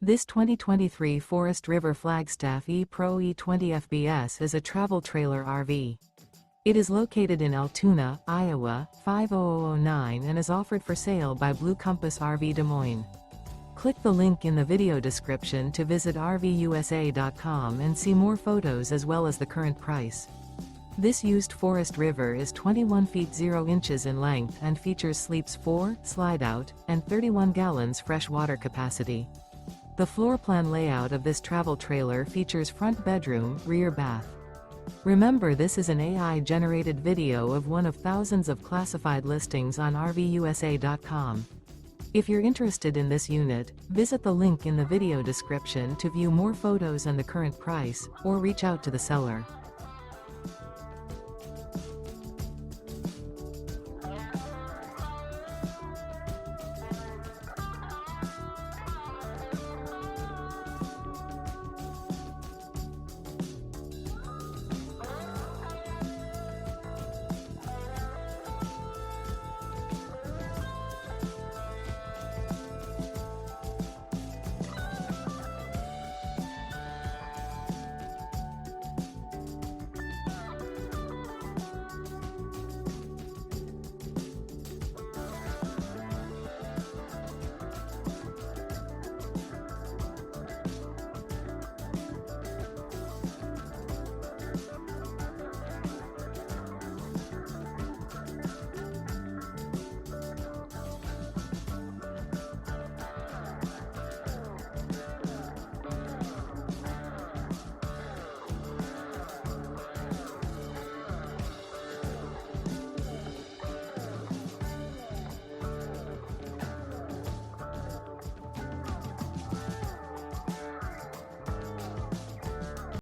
This 2023 Forest River Flagstaff E-Pro E20 FBS is a travel trailer RV. It is located in Altoona, Iowa, 50009 and is offered for sale by Blue Compass RV Des Moines. Click the link in the video description to visit RVUSA.com and see more photos as well as the current price. This used Forest River is 21 feet 0 inches in length and features sleeps 4, Slideout, and 31 gallons fresh water capacity. The floor plan layout of this travel trailer features front bedroom, rear bath. Remember, this is an AI-generated video of one of thousands of classified listings on RVUSA.com. If you're interested in this unit, visit the link in the video description to view more photos and the current price, or reach out to the seller.